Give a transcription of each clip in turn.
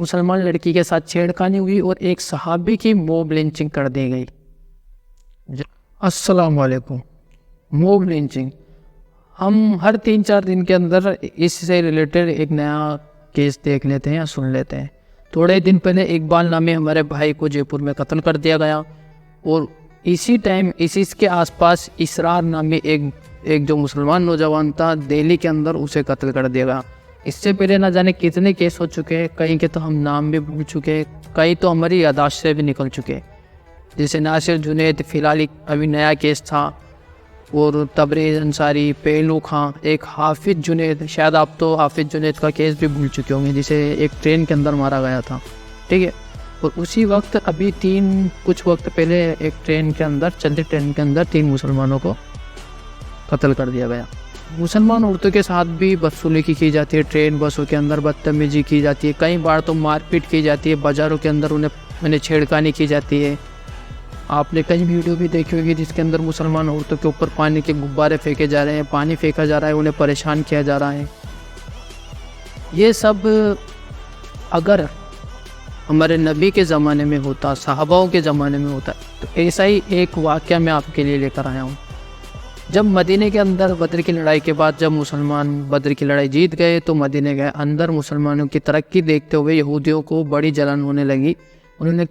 मुसलमान लड़की के साथ छेड़खानी हुई और एक सहाबी की मॉब लिंचिंग कर दी गई। अस्सलाम वालेकुम। मॉब लिंचिंग हम हर 3-4 दिन के अंदर इससे रिलेटेड एक नया केस देख लेते हैं या सुन लेते हैं। थोड़े दिन पहले इकबाल नामी हमारे भाई को जयपुर में कत्ल कर दिया गया और इसी टाइम के आसपास इसरार नामी एक जो मुसलमान नौजवान था दिल्ली के अंदर, उसे कत्ल कर दिया गया। इससे पहले ना जाने कितने केस हो चुके हैं, कई के तो हम नाम भी भूल चुके हैं, कई तो हमारी यादाश्त से भी निकल चुके हैं। जैसे नासिर जुनैद फिलहाल अभी नया केस था, और तबरेज़ अंसारी, पहलू खां, एक हाफिज जुनैद, शायद आप तो हाफिज जुनैद का केस भी भूल चुके होंगे, जिसे एक ट्रेन के अंदर मारा गया था। ठीक है, और उसी वक्त अभी कुछ वक्त पहले एक ट्रेन के अंदर, चलती ट्रेन के अंदर 3 मुसलमानों को कत्ल कर दिया गया। मुसलमान औरतों के साथ भी बदसलूकी की जाती है, ट्रेन बसों के अंदर बदतमीजी की जाती है, कई बार तो मारपीट की जाती है, बाज़ारों के अंदर उन्हें छेड़खानी की जाती है। आपने कई वीडियो भी देखी होगी जिसके अंदर मुसलमान औरतों के ऊपर पानी के गुब्बारे फेंके जा रहे हैं, पानी फेंका जा रहा है, उन्हें परेशान किया जा रहा है। ये सब अगर हमारे नबी के ज़माने में होता, सहाबाओं के ज़माने में होता, तो ऐसा ही एक वाक़या मैं आपके लिए लेकर आया हूँ। जब मदीने के अंदर बद्र की लड़ाई के बाद जब मुसलमान बद्र की लड़ाई जीत गए तो मदीने के अंदर मुसलमानों की तरक्की देखते हुए यहूदियों को बड़ी जलन होने लगी। उन्होंने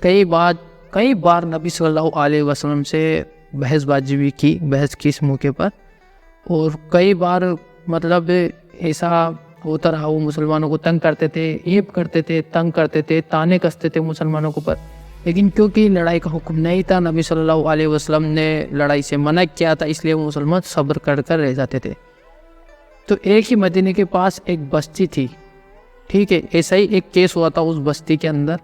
कई बार नबी सल्लल्लाहु अलैहि वसल्लम से बहसबाजी भी की, बहस की इस मौके पर, और कई बार मतलब ऐसा होता रहा, वो मुसलमानों को तंग करते थे, ऐब करते थे, तंग करते थे, ताने कसते थे मुसलमानों के ऊपर। लेकिन क्योंकि लड़ाई का हुक्म नहीं था, नबी सल्लल्लाहु अलैहि वसल्लम ने लड़ाई से मना किया था, इसलिए वो मुसलमान सब्र कर रह जाते थे। तो एक ही मदीने के पास एक बस्ती थी, ठीक है, ऐसा ही एक केस हुआ था उस बस्ती के अंदर।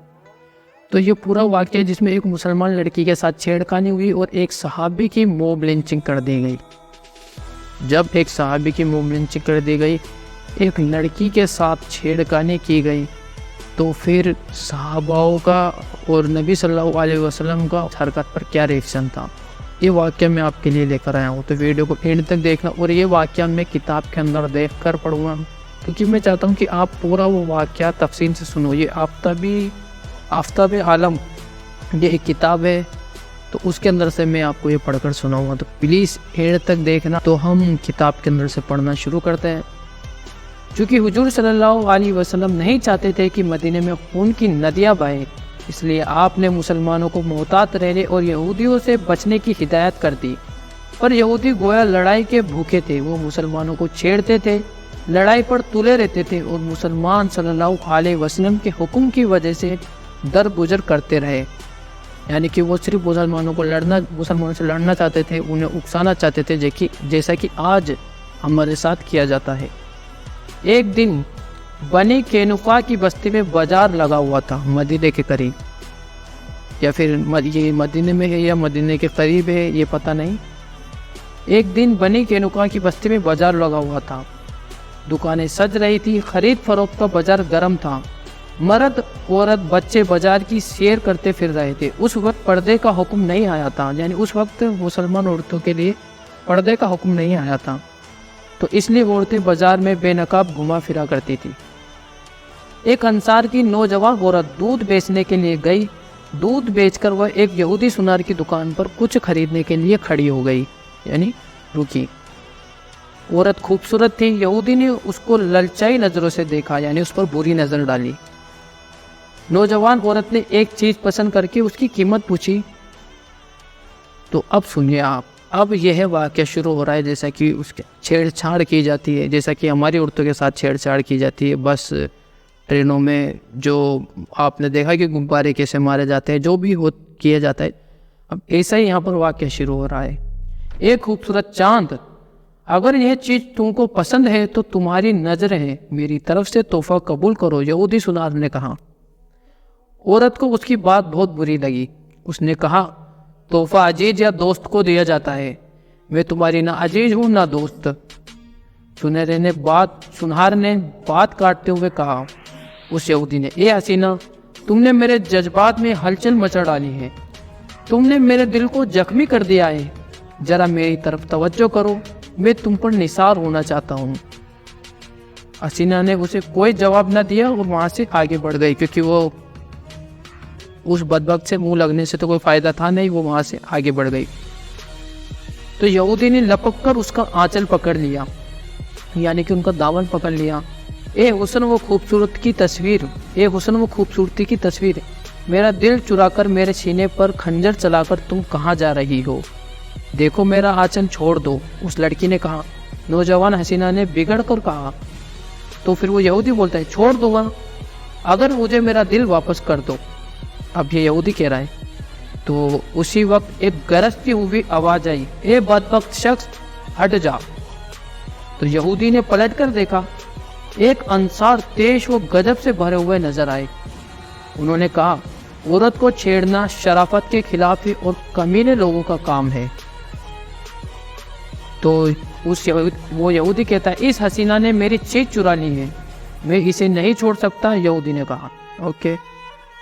तो ये पूरा वाक़या जिसमें एक मुसलमान लड़की के साथ छेड़खानी हुई और एक सहाबी की मॉब लिंचिंग कर दी गई। जब एक सहाबी की मॉब लिंचिंग कर दी गई, एक लड़की के साथ छेड़खानी की गई, तो फिर सहाबाओं का और नबी सल्लल्लाहु अलैहि वसल्लम का हरकत पर क्या रिएक्शन था, ये वाक़या मैं आपके लिए लेकर आया हूँ। तो वीडियो को एंड तक देखना, और ये वाक़या मैं किताब के अंदर देख कर पढ़ूँगा, क्योंकि मैं चाहता हूँ कि आप पूरा वो वाक़या तफसील से सुनो। ये आफ्ताब आलम, ये एक किताब है, तो उसके अंदर से मैं आपको ये पढ़कर सुनाऊँगा, तो प्लीज़ एंड तक देखना। तो हम किताब के अंदर से पढ़ना शुरू करते हैं। चूँकि हुजूर सल्लल्लाहु अलैहि वसल्लम नहीं चाहते थे कि मदीने में खून की नदियाँ बहें, इसलिए आपने मुसलमानों को मोहतात रहने और यहूदियों से बचने की हिदायत कर दी। पर यहूदी गोया लड़ाई के भूखे थे, वो मुसलमानों को छेड़ते थे, लड़ाई पर तुले रहते थे, और मुसलमान सल्लल्लाहु अलैहि वसल्लम के हुक्म की वजह से दरगुजर करते रहे। यानी कि वो सिर्फ मुसलमानों से लड़ना चाहते थे, उन्हें उकसाना चाहते थे, जैसा कि आज हमारे साथ किया जाता है। एक दिन बनी कैनुका की बस्ती में बाजार लगा हुआ था, मदीने के करीब, या फिर ये मदीने में है या मदीने के करीब है, ये पता नहीं। एक दिन बनी कैनुका की बस्ती में बाजार लगा हुआ था, दुकानें सज रही थी, खरीद फरोख्त का बाजार गर्म था, मर्द औरत बच्चे बाजार की सैर करते फिर रहे थे। उस वक्त पर्दे का हुक्म नहीं आया था, यानी उस वक्त मुसलमान औरतों के लिए पर्दे का हुक्म नहीं आया था, तो इसलिए औरतें बाजार में बेनकाब घुमा फिरा करती थी। एक अंसार की नौजवान औरत दूध बेचने के लिए गई। दूध बेचकर वह एक यहूदी सुनार की दुकान पर कुछ खरीदने के लिए खड़ी हो गई, यानी रुकी। औरत खूबसूरत थी, यहूदी ने उसको ललचाई नज़रों से देखा, यानी उस पर बुरी नज़र डाली। नौजवान औरत ने एक चीज़ पसंद करके उसकी कीमत पूछी। तो अब सुनिए आप, अब यह वाक़या शुरू हो रहा है, जैसा कि उसके छेड़छाड़ की जाती है, जैसा कि हमारी औरतों के साथ छेड़छाड़ की जाती है बस ट्रेनों में, जो आपने देखा कि गुब्बारे कैसे मारे जाते हैं, जो भी किया जाता है। अब ऐसा ही यहाँ पर वाक़या शुरू हो रहा है। एक खूबसूरत चांद, अगर यह चीज़ तुमको पसंद है तो तुम्हारी नज़र है, मेरी तरफ से तोहफा कबूल करो, यहूदी सुनार ने कहा। औरत को उसकी बात बहुत बुरी लगी। उसने कहा, तोहफा अजीज या दोस्त को दिया जाता है, मैं तुम्हारी ना अजीज हूँ ना दोस्त। सुनहार ने बात काटते हुए कहा, उस यहूदी ने, ए हसीना, तुमने मेरे जज्बात में हलचल मचा डाली है, तुमने मेरे दिल को जख्मी कर दिया है, जरा मेरी तरफ तवज्जो करो, मैं तुम पर निसार होना चाहता हूँ। हसीना ने उसे कोई जवाब न दिया और वहाँ से आगे बढ़ गई, क्योंकि वो उस बदबख्त से मुंह लगने से तो कोई फ़ायदा था नहीं, वो वहाँ से आगे बढ़ गई। तो यहूदी ने लपक कर उसका आंचल पकड़ लिया, यानी कि उनका दामन पकड़ लिया। ए हुस्न वो खूबसूरत की तस्वीर, ए हुस्न वो खूबसूरती की तस्वीर, मेरा दिल चुराकर मेरे सीने पर खंजर चलाकर तुम कहाँ जा रही हो? देखो मेरा आंचल छोड़ दो, उस लड़की ने कहा। नौजवान हसीना ने बिगड़ कर कहा। तो फिर वो यहूदी बोलता है, छोड़ दूंगा अगर मुझे मेरा दिल वापस कर दो। अब ये यहूदी कह रहा है। तो उसी वक्त एक गरजती हुई आवाज आई, ए बदबख्त शख्स हट जा। तो यहूदी ने पलट कर देखा, एक अंसार तेज व गजब से भरे हुए नजर आए। उन्होंने कहा, औरत को छेड़ना शराफत के खिलाफ है और कमीने लोगों का काम है। तो वो यहूदी कहता है, इस हसीना ने मेरी चीज चुरा ली है, मैं इसे नहीं छोड़ सकता। यहूदी ने कहा, ओके।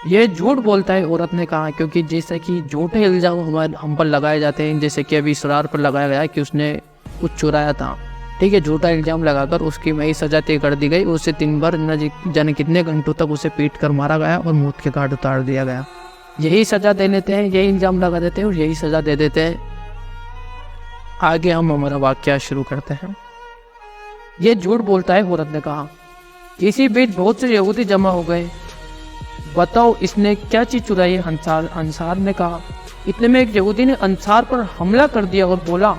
ये झूठ बोलता है, औरत ने कहा, क्योंकि जैसे कि झूठे इल्जाम हम पर लगाए जाते हैं, जैसे कि अभी इसरार पर लगाया गया कि उसने कुछ चुराया था, ठीक है। झूठा इल्जाम लगाकर उसकी वही सजा तय कर दी गई। उसे 3 बार न जाने कितने घंटों तक उसे पीट कर मारा गया और मौत के घाट उतार दिया गया। यही सजा दे लेते हैं, यही इल्जाम लगा देते हैं और यही सजा दे देते हैं। आगे हम हमारा वाक्य शुरू करते हैं। ये झूठ बोलता है, औरत ने कहा। इसी बीच बहुत से यहूदी जमा हो गए। बताओ इसने क्या चीज चुराई है? अंसार ने कहा। इतने में एक यहूदी ने अंसार पर हमला कर दिया और बोला,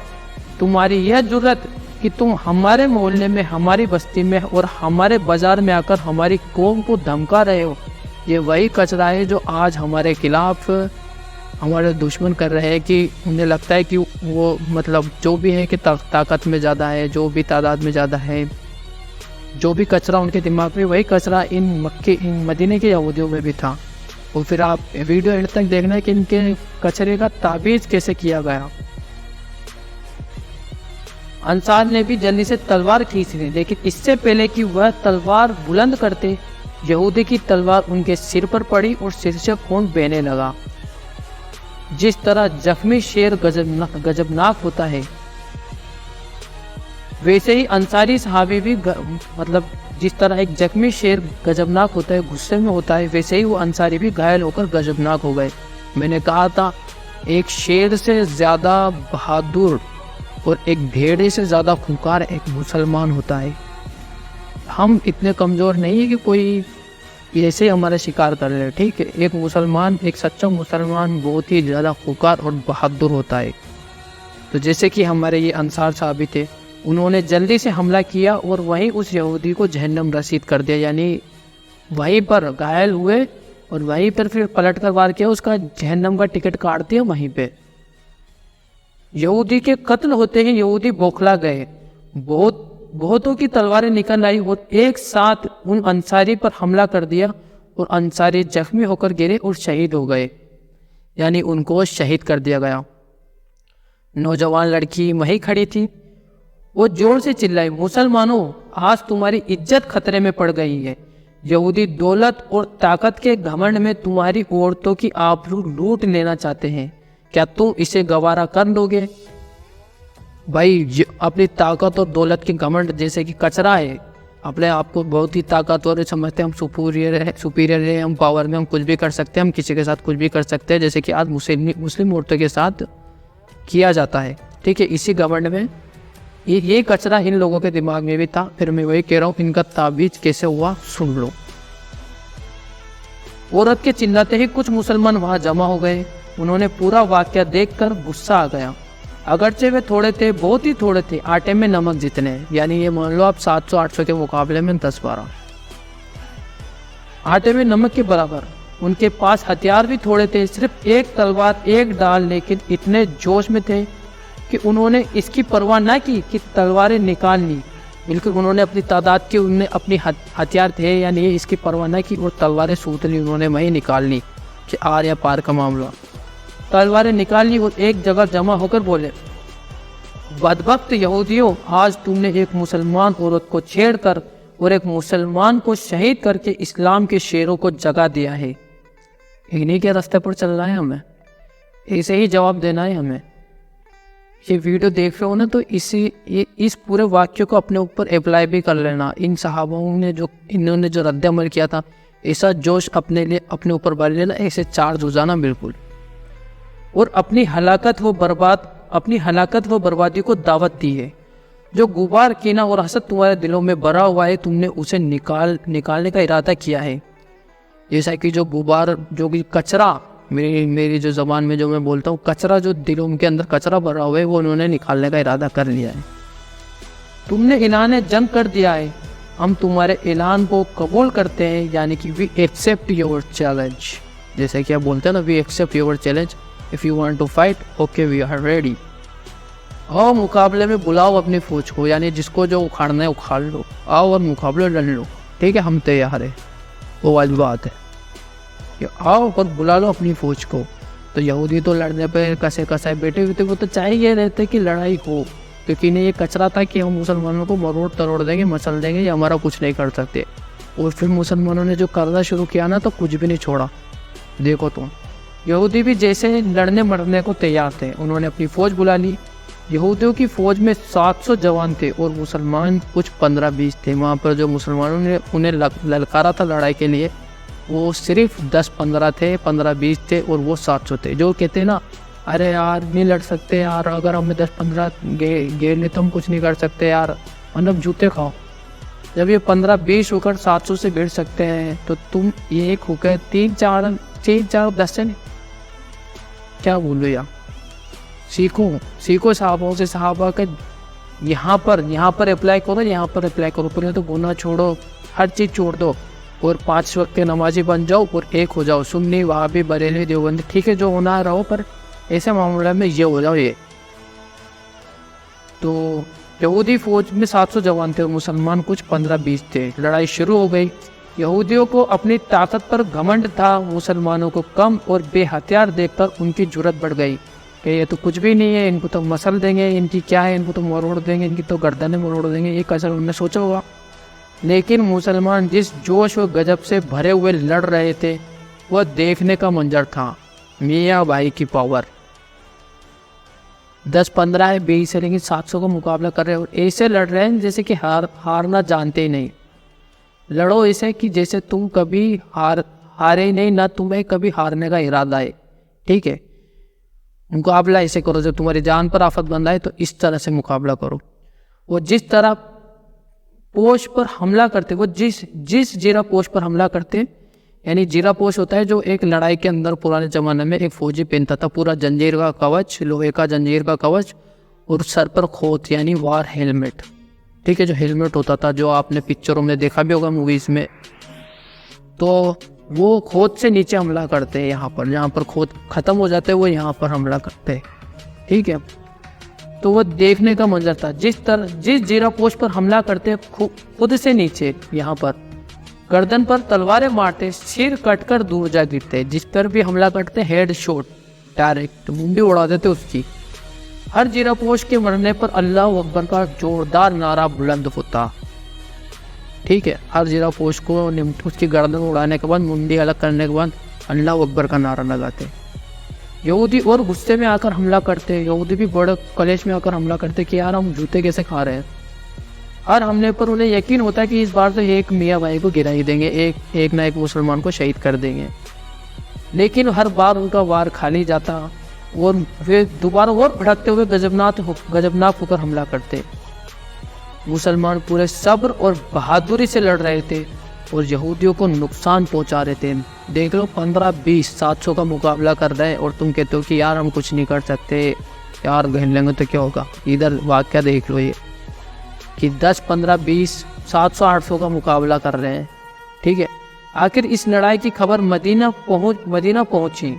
तुम्हारी यह जुर्रत कि तुम हमारे मोहल्ले में, हमारी बस्ती में और हमारे बाजार में आकर हमारी कौम को धमका रहे हो। ये वही कचरा है जो आज हमारे खिलाफ हमारे दुश्मन कर रहे हैं, कि उन्हें लगता है कि वो मतलब जो भी है कि ताकत में ज़्यादा है, जो भी तादाद में ज़्यादा है, जो भी कचरा उनके दिमाग में, वही कचरा इन मदीने के यहूदियों में भी था। और फिर आप वीडियो एंड तक देखना है कि इनके कचरे का ताबीज़ कैसे किया गया। अंसार ने भी जल्दी से तलवार खींच ली, लेकिन इससे पहले कि वह तलवार बुलंद करते, यहूदी की तलवार उनके सिर पर पड़ी और सिर से खून बहने लगा। जिस तरह जख्मी शेर गजबनाक होता है, वैसे ही अंसारी सहाबी भी मतलब जिस तरह एक जख्मी शेर गजबनाक होता है, गुस्से में होता है, वैसे ही वो अंसारी भी घायल होकर गजबनाक हो गए। मैंने कहा था, एक शेर से ज़्यादा बहादुर और एक भेड़े से ज़्यादा खूंखार एक मुसलमान होता है। हम इतने कमज़ोर नहीं है कि कोई ऐसे हमारा शिकार कर ले, ठीक है। एक मुसलमान, एक सच्चा मुसलमान बहुत ही ज़्यादा खूंखार और बहादुर होता है। तो जैसे कि हमारे ये अंसार साहबी थे, उन्होंने जल्दी से हमला किया और वहीं उस यहूदी को जहन्नम रसीद कर दिया, यानी वहीं पर घायल हुए और वहीं पर फिर पलट कर वार किया, उसका जहन्नम का टिकट काट दिया वहीं पे। यहूदी के कत्ल होते ही यहूदी बौखला गए। बहुतों की तलवारें निकल आई और एक साथ उन अंसारी पर हमला कर दिया और अंसारी जख्मी होकर गिरे और शहीद हो गए, यानी उनको शहीद कर दिया गया। नौजवान लड़की वहीं खड़ी थी, वो जोर से चिल्लाई, मुसलमानों, आज तुम्हारी इज्जत खतरे में पड़ गई है। यहूदी दौलत और ताकत के घमंड में तुम्हारी औरतों की आबरू लूट लेना चाहते हैं। क्या तुम इसे गवारा कर लोगे? भाई, अपनी ताकत और दौलत के घमंड जैसे कि कचरा है, अपने आप को बहुत ही ताकतवर समझते हैं, हम सुपीरियर है, हम पावर में, हम कुछ भी कर सकते हैं, हम किसी के साथ कुछ भी कर सकते हैं, जैसे कि आज मुस्लिम औरतों के साथ किया जाता है, ठीक है। इसी घमंड में ये कचरा इन लोगों के दिमाग में भी था। फिर मैं वही कह रहा हूँ, इनका ताबीज कैसे हुआ सुन लो। औरत के चिल्लाते ही कुछ मुसलमान वहां जमा हो गए। उन्होंने पूरा वाकया देखकर गुस्सा आ गया। अगरचे वे थोड़े थे, बहुत ही थोड़े थे, आटे में नमक जितने, यानी ये मान लो आप 700-800 के मुकाबले में 10-12 आटे में नमक के बराबर। उनके पास हथियार भी थोड़े थे, सिर्फ एक तलवार, एक डाल, लेकिन इतने जोश में थे कि उन्होंने इसकी परवाह ना की कि तलवारें निकाल ली। बिल्कुल उन्होंने अपनी तादाद की, उनमें अपनी हथियार थे या नहीं, इसकी परवाह ना की और तलवारें सूत ली, उन्होंने वहीं निकाल ली कि आर या पार का मामला। तलवारें निकाल ली और एक जगह जमा होकर बोले, बदबख्त यहूदियों, आज तुमने एक मुसलमान औरत को छेड़कर और एक मुसलमान को शहीद करके इस्लाम के शेरों को जगा दिया है। इन्हीं के रास्ते पर चलना है हमें, ऐसे ही जवाब देना है हमें। ये वीडियो देख रहे हो ना, तो इस पूरे वाक्य को अपने ऊपर अप्लाई भी कर लेना। इन सहाबाओं ने इन्होंने जो रद्द अमल किया था, ऐसा जोश अपने लिए अपने ऊपर भर लेना, ऐसे चार्ज हो जाना बिल्कुल। और अपनी हलाकत व बर्बादी को दावत दी है। जो गुबार, कीना और हसद तुम्हारे दिलों में भरा हुआ है, तुमने उसे निकालने का इरादा किया है। जैसा कि जो गुबार, जो कि कचरा, मेरी जो ज़बान में जो मैं बोलता हूँ, कचरा, जो दिलों के अंदर कचरा भरा हुआ है, वो उन्होंने निकालने का इरादा कर लिया है। तुमने ऐलान जंग कर दिया है, हम तुम्हारे ऐलान को कबूल करते हैं, यानी कि वी एक्सेप्ट योर चैलेंज। जैसे कि आप बोलते हैं ना, we accept your challenge, if you want to fight, okay we are ready. आओ मुकाबले में बुलाओ अपनी फौज को, यानी जिसको जो उखाड़ना है उखाड़ लो, आओ और मुकाबले लड़ लो, ठीक है, हम तैयार है। वो वाली बात है कि आओ और बुला लो अपनी फौज को। तो यहूदी तो लड़ने पे कसे कसाए बैठे हुए थे, वो तो चाहिए रहते कि लड़ाई हो, क्योंकि इन्हें ये कचरा था कि हम मुसलमानों को मरोड़ तरोड़ देंगे, मसल देंगे, ये हमारा कुछ नहीं कर सकते। और फिर मुसलमानों ने जो करना शुरू किया ना, तो कुछ भी नहीं छोड़ा। देखो तुम, यहूदी भी जैसे लड़ने मरने को तैयार थे, उन्होंने अपनी फ़ौज बुला ली। यहूदियों की फ़ौज में 700 जवान थे और मुसलमान कुछ 15-20 थे। वहाँ पर जो मुसलमानों ने उन्हें ललकारा था लड़ाई के लिए, वो सिर्फ 10-15 थे, 15-20 थे, और वो 700 थे। जो कहते हैं ना, अरे यार नहीं लड़ सकते यार, अगर हमें 10-15 घेर ले तो हम कुछ नहीं कर सकते यार, मतलब जूते खाओ। जब ये 15-20 होकर 700 से भिड़ सकते हैं, तो तुम ये एक होकर 3-4 10 से नहीं, क्या बोलो यार। सीखो साहबों से, साहबा का यहाँ पर अप्लाई करो, यहाँ पर अप्लाई करो। पर तो गुनाह छोड़ो, हर चीज़ छोड़ दो और 5 वक्त के नमाजी बन जाओ और एक हो जाओ। सुन्नी, वहाबी, बरेली, देवबंदी, ठीक है, जो होना है रहो, पर ऐसे मामले में ये हो जाओ ये। तो यहूदी फौज में 700 जवान थे और मुसलमान कुछ 15-20 थे। लड़ाई शुरू हो गई। यहूदियों को अपनी ताकत पर घमंड था, मुसलमानों को कम और बेहथियार देखकर उनकी जुर्रत बढ़ गई कि ये तो कुछ भी नहीं है, इनको तो मसल देंगे, इनकी क्या है, इनको तो मरोड़ देंगे, इनकी तो गर्दनें मरोड़ देंगे, ये कैसा उन्होंने सोचा होगा। लेकिन मुसलमान जिस जोश व गजब से भरे हुए लड़ रहे थे, वह देखने का मंजर था। मियाँ भाई की पावर 10-15 है, 20 है, लेकिन 700 का मुकाबला कर रहे हो। ऐसे लड़ रहे हैं जैसे कि हारना जानते ही नहीं। लड़ो ऐसे कि जैसे तुम कभी हारे ही नहीं, ना तुम्हें कभी हारने का इरादा है, ठीक है। मुकाबला ऐसे करो, जब तुम्हारी जान पर आफत बंद आए तो इस तरह से मुकाबला करो। वो जिस तरह पोश पर हमला करते, वो जिस जीरा पोश पर हमला करते, यानी जीरा पोश होता है जो एक लड़ाई के अंदर पुराने ज़माने में एक फौजी पहनता था, पूरा जंजीर का कवच, लोहे का जंजीर का कवच, और सर पर खोत यानी वार हेलमेट, ठीक है, जो हेलमेट होता था, जो आपने पिक्चरों में देखा भी होगा, मूवीज़ में। तो वो खोत से नीचे हमला करते हैं, यहाँ पर जहाँ पर खोत ख़त्म हो जाते हैं वो यहाँ पर हमला करते हैं, ठीक है। तो वो देखने का मंजर था। जिस जीरा पोस्ट पर हमला करते खुद से नीचे यहाँ पर गर्दन पर तलवारें मारते, सिर कटकर दूर जा गिरते। जिस पर भी हमला करते हेड शॉट, डायरेक्ट मुंडी उड़ा देते उसकी। हर जीरा पोस्ट के मरने पर अल्लाह अकबर का जोरदार नारा बुलंद होता, ठीक है। हर जीरा पोस्ट को उसकी गर्दन उड़ाने के बाद, मुंडी अलग करने के बाद अल्लाह अकबर का नारा लगाते। यहूदी और गुस्से में आकर हमला करते, यहूदी भी बड़े कलेश में आकर हमला करते कि यार हम जूते कैसे खा रहे हैं। हर हमले पर उन्हें यकीन होता है कि इस बार तो एक मियाँ भाई को गिरा ही देंगे, एक ना एक मुसलमान को शहीद कर देंगे। लेकिन हर बार उनका वार खाली जाता और वे दोबारा और भड़कते हुए गजबनाक होकर हमला करते। मुसलमान पूरे सब्र और बहादुरी से लड़ रहे थे और यहूदियों को नुकसान पहुंचा रहे थे। देख लो 15-20 700 का मुकाबला कर रहे हैं और तुम कहते हो कि यार हम कुछ नहीं कर सकते, यार घेर लेंगे तो क्या होगा। इधर वाक़या देख लो ये कि 10-15-20 700-800 का मुकाबला कर रहे हैं, ठीक है। आखिर इस लड़ाई की खबर मदीना पहुंची।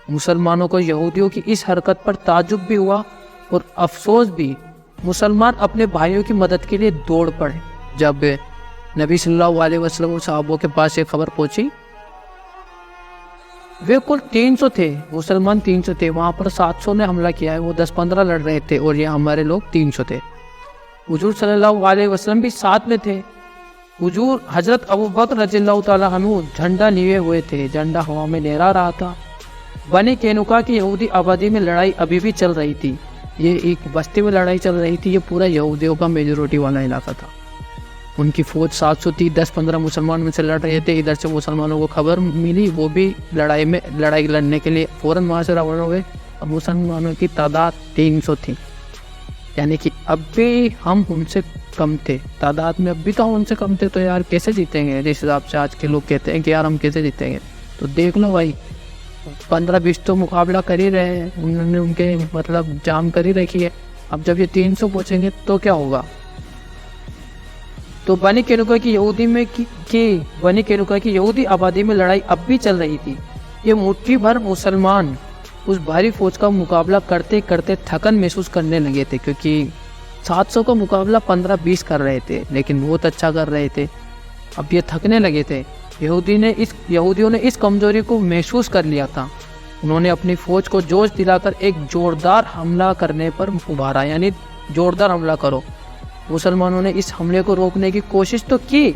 मुसलमानों को यहूदियों की इस हरकत पर ताजुब भी हुआ और अफसोस भी। मुसलमान अपने भाइयों की मदद के लिए दौड़ पड़े। जब नबी सल्लल्लाहु अलैहि वसल्लम साहबों के पास ये खबर पहुंची, वे कुल 300 थे, मुसलमान 300 थे। वहाँ पर 700 ने हमला किया है, वो 10-15 लड़ रहे थे और ये हमारे लोग 300 थे। हुजूर सल्लल्लाहु अलैहि वसल्लम भी साथ में थे। हुजूर हजरत अबू बकर रज़ियल्लाहु ताला अन्हु झंडा लिए हुए थे, झंडा हवा में लहरा रहा था। बनी कैनुका की यहूदी आबादी में लड़ाई अभी भी चल रही थी। ये एक बस्ती में लड़ाई चल रही थी, ये पूरा यहूदियों का मेजोरिटी वाला इलाका था। उनकी फ़ौज 700 थी, 10-15 मुसलमान में से लड़ रहे थे। इधर से मुसलमानों को खबर मिली, वो भी लड़ाई लड़ने के लिए फ़ौरन वहाँ से रवाना हो गए। अब मुसलमानों की तादाद 300 थी, यानी कि अब भी हम उनसे कम थे तादाद में, अब भी तो हम उनसे कम थे। तो यार कैसे जीतेंगे? जिस हिसाब से आज के लोग कहते हैं कि यार हम कैसे जीतेंगे, तो देख लो भाई 15-20 तो मुकाबला कर ही रहे हैं, उन्होंने उनके मतलब जाम कर ही रखी है। अब जब ये 300 पहुँचेंगे तो क्या होगा? तो बनी कैनुका की यहूदी आबादी में लड़ाई अब भी चल रही थी। ये मुट्ठी भर मुसलमान उस भारी फौज का मुकाबला करते करते थकन महसूस करने लगे थे, क्योंकि 700 का मुकाबला 15-20 कर रहे थे, लेकिन बहुत अच्छा कर रहे थे। अब ये थकने लगे थे। यहूदियों ने इस कमजोरी को महसूस कर लिया था। उन्होंने अपनी फौज को जोश दिलाकर एक जोरदार हमला करने पर उभारा, यानी जोरदार हमला करो। मुसलमानों ने इस हमले को रोकने की कोशिश तो की,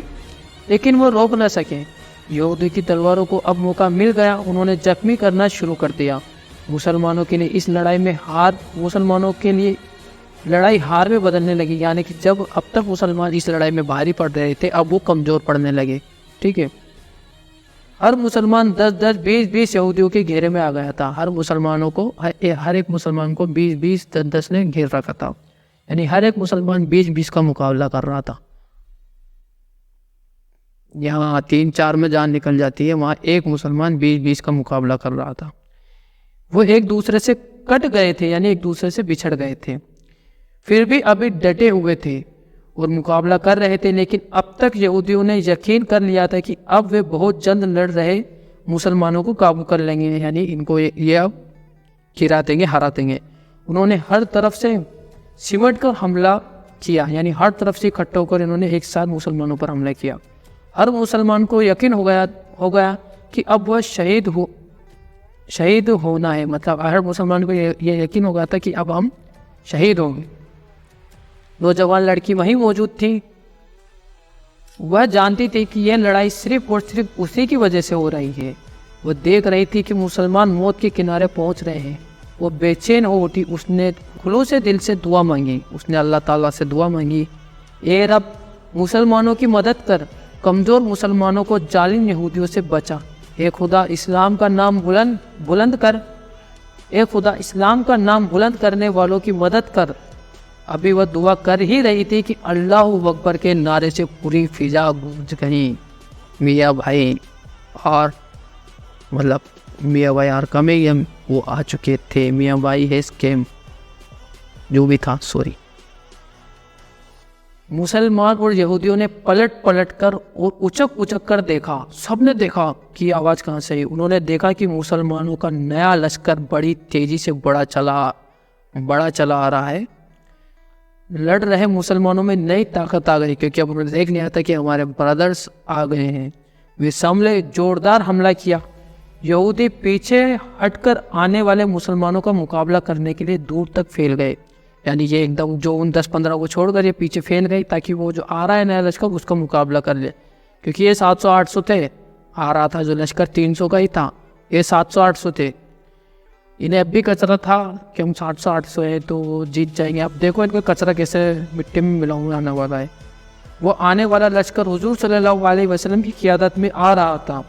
लेकिन वो रोक न सके। यहूदी की तलवारों को अब मौका मिल गया, उन्होंने जख्मी करना शुरू कर दिया। मुसलमानों के लिए लड़ाई हार में बदलने लगी, यानी कि जब अब तक मुसलमान इस लड़ाई में भारी पड़ रहे थे, अब वो कमज़ोर पड़ने लगे। ठीक है, हर मुसलमान 10-10, 20-20 यहूदियों के घेरे में आ गया था। हर एक मुसलमान को 20-20, 10-10 ने घेर रखा था, यानी हर एक मुसलमान 20-20 का मुकाबला कर रहा था। यहाँ 3-4 में जान निकल जाती है, वहाँ एक मुसलमान 20-20 का मुकाबला कर रहा था। वो एक दूसरे से कट गए थे, यानी एक दूसरे से बिछड़ गए थे, फिर भी अभी डटे हुए थे और मुकाबला कर रहे थे। लेकिन अब तक यहूदियों ने यकीन कर लिया था कि अब वे बहुत जल्द लड़ रहे मुसलमानों को काबू कर लेंगे, यानी इनको ये अब गिरा देंगे, हरा देंगे। उन्होंने हर तरफ से सिमट कर हमला किया, यानी हर तरफ से इकट्ठा होकर इन्होंने एक साथ मुसलमानों पर हमला किया। हर मुसलमान को यकीन हो गया कि अब वह शहीद होना है, मतलब हर मुसलमान को ये यकीन हो गया था कि अब हम शहीद होंगे। नौजवान लड़की वहीं मौजूद थी। वह जानती थी कि यह लड़ाई सिर्फ और सिर्फ उसी की वजह से हो रही है। वह देख रही थी कि मुसलमान मौत के किनारे पहुंच रहे हैं। वो बेचैन हो उठी। उसने खुलूस से दिल से दुआ मांगी। उसने अल्लाह ताला से दुआ मांगी, ए रब, मुसलमानों की मदद कर, कमज़ोर मुसलमानों को जालिम यहूदियों से बचा। ए खुदा, इस्लाम का नाम बुलंद कर। ए खुदा, इस्लाम का नाम बुलंद करने वालों की मदद कर। अभी वह दुआ कर ही रही थी कि अल्लाहु अकबर के नारे से पूरी फिजा गूंज गई। मियाँ भाई और मियाँ भाई वो आ चुके थे। मियाँ भाई है स्कैम जो भी था, सॉरी। मुसलमान और यहूदियों ने पलट कर और उचक कर देखा। सबने देखा कि आवाज़ कहाँ से आई। उन्होंने देखा कि मुसलमानों का नया लश्कर बड़ी तेज़ी से बड़ा चला आ रहा है। लड़ रहे मुसलमानों में नई ताकत आ गई, क्योंकि अब उन्होंने देख लिया था कि हमारे ब्रदर्स आ गए हैं। वे सामने जोरदार हमला किया। यहूदी पीछे हटकर आने वाले मुसलमानों का मुकाबला करने के लिए दूर तक फैल गए, यानी ये एकदम जो उन 10-15 को छोड़कर ये पीछे फैल गई, ताकि वो जो आ रहा है नया लश्कर उसका मुकाबला कर ले। क्योंकि ये 700-800 थे, आ रहा था जो लश्कर 300 का ही था, ये 700-800 थे। इन्हें अब भी कचरा था कि हम 700-800 है तो जीत जाएंगे। अब देखो इनका कचरा कैसे मिट्टी में मिला हुआ आने वाला है। वो आने वाला लश्कर हुजूर सल्लल्लाहु अलैहि वसल्लम की क़ियादत में आ रहा था।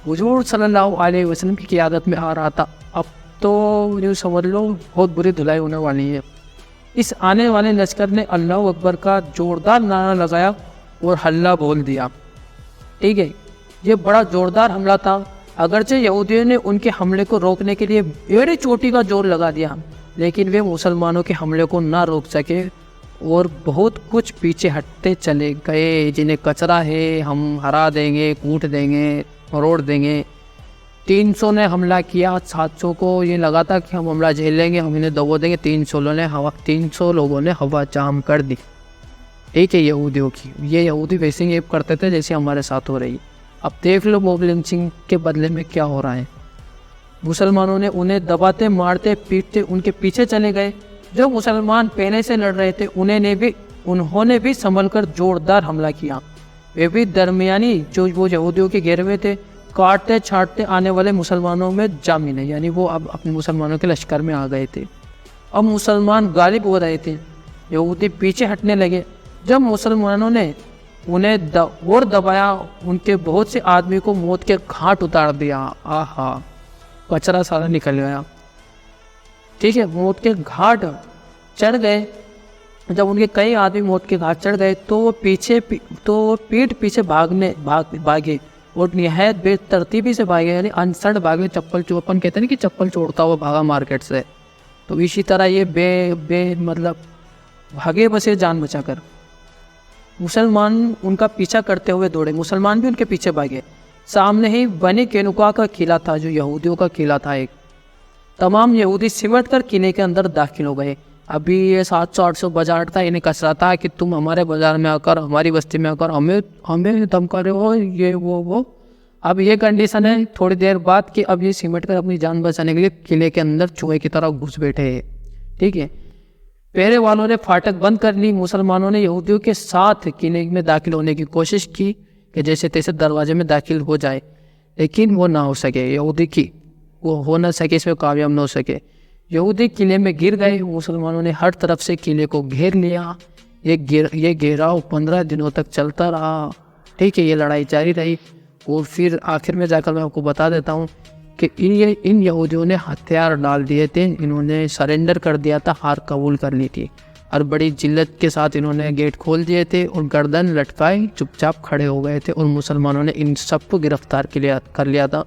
हुजूर सल्लल्लाहु अलैहि वसल्लम की क़ियादत में आ रहा था। अब तो यूँ समझ लो बहुत बुरी धुलाई होने वाली है। इस आने वाले लश्कर ने अल्लाहु अकबर का जोरदार नारा लगाया और हल्ला बोल दिया। ठीक है, ये बड़ा जोरदार हमला था। अगरचे यहूदियों ने उनके हमले को रोकने के लिए बड़ी चोटी का जोर लगा दिया, लेकिन वे मुसलमानों के हमले को ना रोक सके और बहुत कुछ पीछे हटते चले गए। जिन्हें कचरा है हम हरा देंगे, कूट देंगे, मरोड़ देंगे। 300 ने हमला किया। 700 को ये लगा था कि हम हमला झेल लेंगे, हम इन्हें दबो देंगे। 300 लोगों ने हवा जाम कर दी। एक है यहूदियों की। ये यहूदी वैसे ही करते थे जैसे हमारे साथ हो रही। अब देख लो मॉब लिंचिंग के बदले में क्या हो रहा है। मुसलमानों ने उन्हें दबाते, मारते, पीटते उनके पीछे चले गए। जो मुसलमान पहले से लड़ रहे थे उन्होंने भी संभल कर जोरदार हमला किया। वे भी दरमियानी जो वो यहूदियों के घेरे में थे, काटते छाटते आने वाले मुसलमानों में जा मिले, यानी वो अब अपने मुसलमानों के लश्कर में आ गए थे। अब मुसलमान गालिब हो रहे थे, यहूदी पीछे हटने लगे। जब मुसलमानों ने उन्हें और दबाया, उनके बहुत से आदमी को मौत के घाट उतार दिया। आहा, कचरा सारा निकल गया। ठीक है, मौत के घाट चढ़ गए। जब उनके कई आदमी मौत के घाट चढ़ गए तो वो पीठ पीछे भागे और निहायत बेतरतीबी से भागे, यानी अनसड़ भागे। चप्पल चौपन कहते हैं ना कि चप्पल छोड़ता हुआ भागा मार्केट से, तो इसी तरह ये मतलब भागे बसे जान बचाकर। मुसलमान उनका पीछा करते हुए दौड़े, मुसलमान भी उनके पीछे भागे। सामने ही बनी कैनुका का किला था, जो यहूदियों का किला था एक। तमाम यहूदी सिमट कर किले के अंदर दाखिल हो गए। अभी ये 700-800 बाजार था, इन्हें कस रहा था कि तुम हमारे बाजार में आकर, हमारी बस्ती में आकर हमें धमका रहे हो, ये वो। अब ये कंडीशन है थोड़ी देर बाद कि अब ये सिमट कर अपनी जान बचाने के लिए किले के अंदर चूहे की तरह घुस बैठे हैं। ठीक है, पहरे वालों ने फाटक बंद कर ली। मुसलमानों ने यहूदियों के साथ किले में दाखिल होने की कोशिश की कि जैसे तैसे दरवाजे में दाखिल हो जाए, लेकिन वो ना हो सके। वो हो ना सके, इसमें कामयाब ना हो सके। यहूदी किले में गिर गए। मुसलमानों ने हर तरफ से किले को घेर लिया। ये घेराव 15 दिनों तक चलता रहा। ठीक है, ये लड़ाई जारी रही। और फिर आखिर में जाकर मैं आपको बता देता हूँ कि इन यहूदियों ने हथियार डाल दिए थे। इन्होंने सरेंडर कर दिया था, हार कबूल कर ली थी, और बड़ी जिल्लत के साथ इन्होंने गेट खोल दिए थे और गर्दन लटकाए चुपचाप खड़े हो गए थे। और मुसलमानों ने इन सबको गिरफ्तार कर लिया था